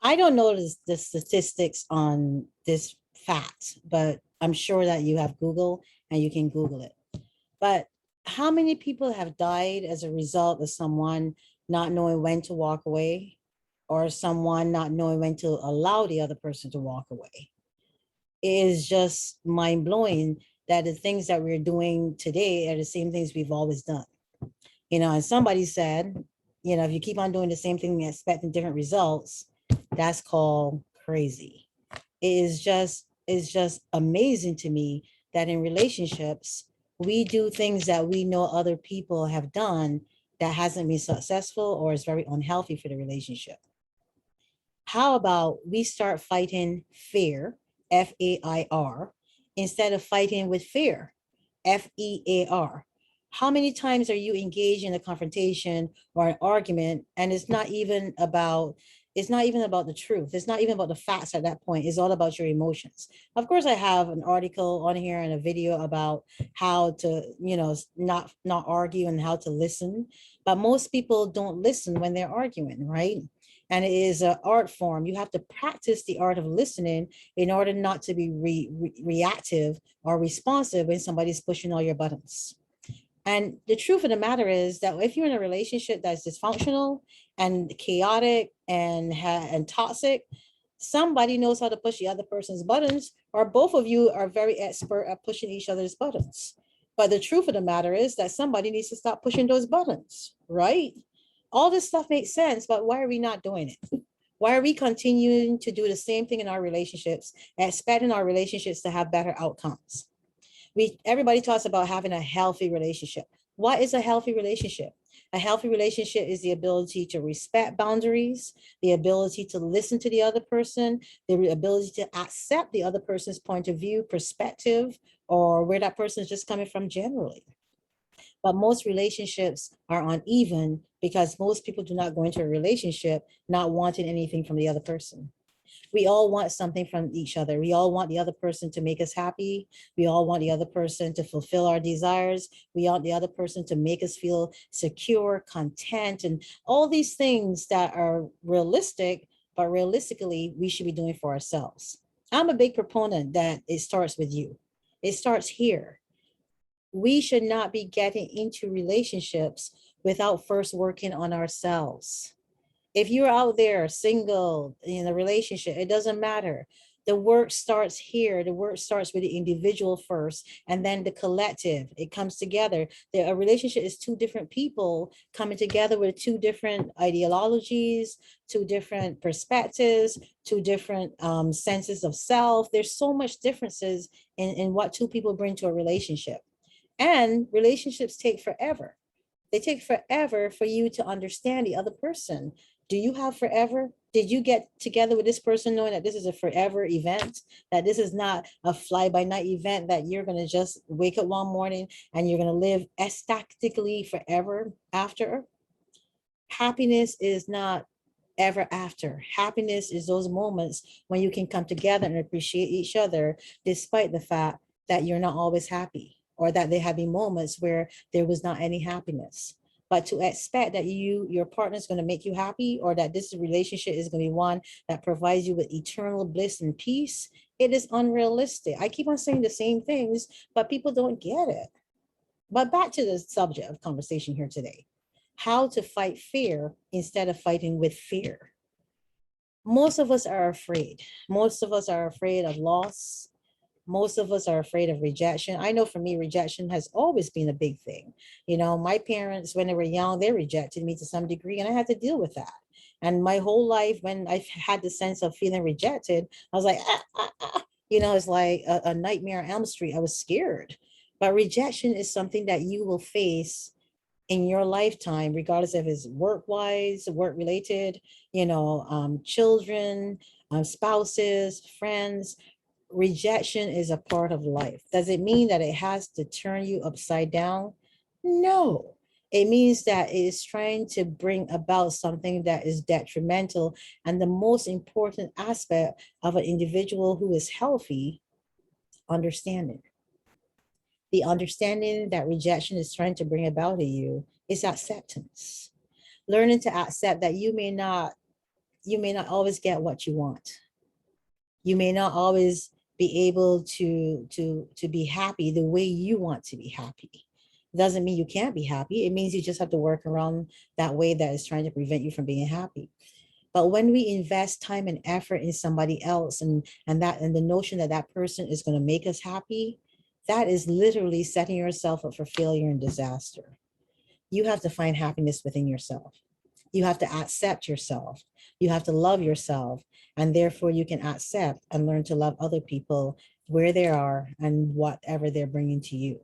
I don't know the statistics on this fact, but I'm sure that you have Google and you can Google it. But how many people have died as a result of someone not knowing when to walk away or someone not knowing when to allow the other person to walk away? It is just mind blowing that the things that we're doing today are the same things we've always done. And somebody said, if you keep on doing the same thing and expecting different results, that's called crazy. It's just amazing to me that in relationships we do things that we know other people have done that hasn't been successful or is very unhealthy for the relationship. How about we start fighting fear, FAIR, instead of fighting with fear, FEAR? How many times are you engaged in a confrontation or an argument and it's not even about the truth. It's not even about the facts at that point. It's all about your emotions. Of course, I have an article on here and a video about how to, not argue and how to listen. But most people don't listen when they're arguing, right? And it is an art form. You have to practice the art of listening in order not to be reactive or responsive when somebody's pushing all your buttons. And the truth of the matter is that if you're in a relationship that's dysfunctional and chaotic and toxic, somebody knows how to push the other person's buttons, or both of you are very expert at pushing each other's buttons. But the truth of the matter is that somebody needs to stop pushing those buttons, right? All this stuff makes sense, but why are we not doing it? Why are we continuing to do the same thing in our relationships, expecting our relationships to have better outcomes? Everybody talks about having a healthy relationship. What is a healthy relationship? A healthy relationship is the ability to respect boundaries, the ability to listen to the other person, the ability to accept the other person's point of view, perspective, or where that person is just coming from generally. But most relationships are uneven because most people do not go into a relationship not wanting anything from the other person. We all want something from each other. We all want the other person to make us happy. We all want the other person to fulfill our desires. We want the other person to make us feel secure, content, and all these things that are realistic, but realistically, we should be doing for ourselves. I'm a big proponent that it starts with you. It starts here. We should not be getting into relationships without first working on ourselves. If you're out there single in a relationship, it doesn't matter. The work starts here. The work starts with the individual first, and then the collective. It comes together. A relationship is two different people coming together with two different ideologies, two different perspectives, two different senses of self. There's so much differences in what two people bring to a relationship. And relationships take forever. They take forever for you to understand the other person. Do you have forever? Did you get together with this person knowing that this is a forever event, that this is not a fly by night event, that you're going to just wake up one morning and you're going to live ecstatically forever after? Happiness is not ever after. Happiness is those moments when you can come together and appreciate each other, despite the fact that you're not always happy, or that there have been moments where there was not any happiness. But to expect that your partner is going to make you happy, or that this relationship is going to be one that provides you with eternal bliss and peace, it is unrealistic. I keep on saying the same things, but people don't get it. But back to the subject of conversation here today: how to fight fear instead of fighting with fear. Most of us are afraid. Most of us are afraid of loss. Most of us are afraid of rejection. I know for me, rejection has always been a big thing. My parents, when they were young, they rejected me to some degree, and I had to deal with that. And my whole life, when I've had the sense of feeling rejected, I was like, it's like a nightmare on Elm Street. I was scared. But rejection is something that you will face in your lifetime, regardless if it's work-wise, work-related, children, spouses, friends. Rejection is a part of life. Does it mean that it has to turn you upside down? No. It means that it is trying to bring about something that is detrimental. And the most important aspect of an individual who is healthy, understanding. The understanding that rejection is trying to bring about in you is acceptance. Learning to accept that you may not you may not always get what you want. You may not always be able to be happy the way you want to be happy. Doesn't mean you can't be happy. It means you just have to work around that way that is trying to prevent you from being happy. But when we invest time and effort in somebody else, and the notion that that person is going to make us happy, that is literally setting yourself up for failure and disaster. You have to find happiness within yourself. You have to accept yourself. You have to love yourself. And therefore, you can accept and learn to love other people where they are and whatever they're bringing to you.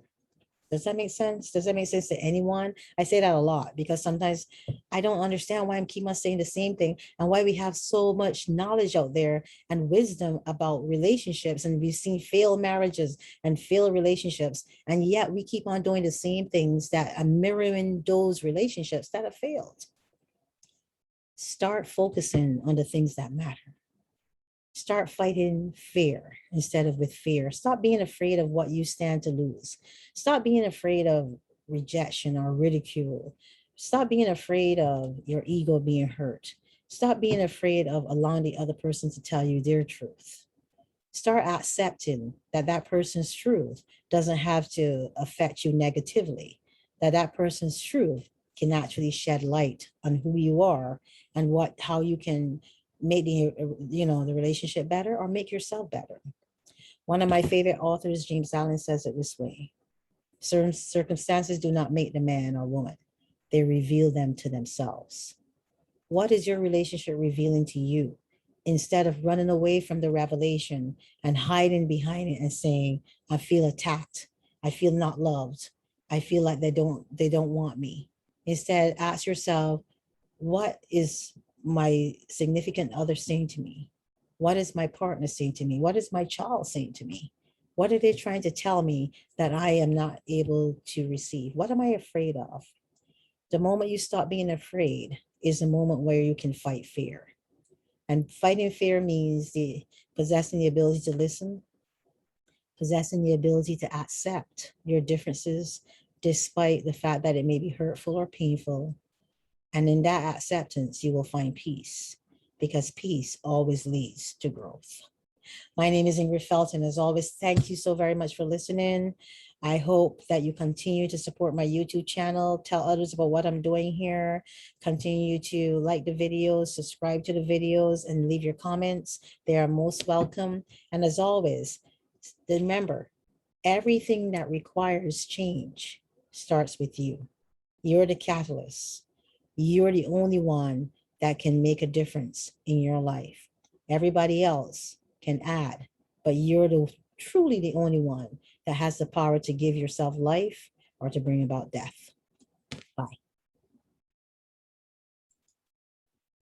Does that make sense? Does that make sense to anyone? I say that a lot because sometimes I don't understand why I'm keep on saying the same thing and why we have so much knowledge out there and wisdom about relationships. And we've seen failed marriages and failed relationships. And yet we keep on doing the same things that are mirroring those relationships that have failed. Start focusing on the things that matter. Start fighting fear instead of with fear. Stop being afraid of what you stand to lose. Stop being afraid of rejection or ridicule. Stop being afraid of your ego being hurt. Stop being afraid of allowing the other person to tell you their truth. Start accepting that that person's truth doesn't have to affect you negatively, that that person's truth can actually shed light on who you are and how you can make the relationship better or make yourself better. One of my favorite authors, James Allen, says it this way: certain circumstances do not make the man or woman, they reveal them to themselves. What is your relationship revealing to you? Instead of running away from the revelation and hiding behind it and saying, I feel attacked, I feel not loved, I feel like they don't want me. Instead, ask yourself, what is my significant other saying to me? What is my partner saying to me? What is my child saying to me? What are they trying to tell me that I am not able to receive? What am I afraid of? The moment you stop being afraid is the moment where you can fight fear. And fighting fear means possessing the ability to listen, possessing the ability to accept your differences, despite the fact that it may be hurtful or painful. And in that acceptance, you will find peace, because peace always leads to growth. My name is Ingrid Felton. As always, thank you so very much for listening. I hope that you continue to support my YouTube channel, tell others about what I'm doing here, continue to like the videos, subscribe to the videos, and leave your comments. They are most welcome. And as always, remember, everything that requires change starts with you. You're the catalyst. You're the only one that can make a difference in your life. Everybody else can add, but you're truly the only one that has the power to give yourself life or to bring about death.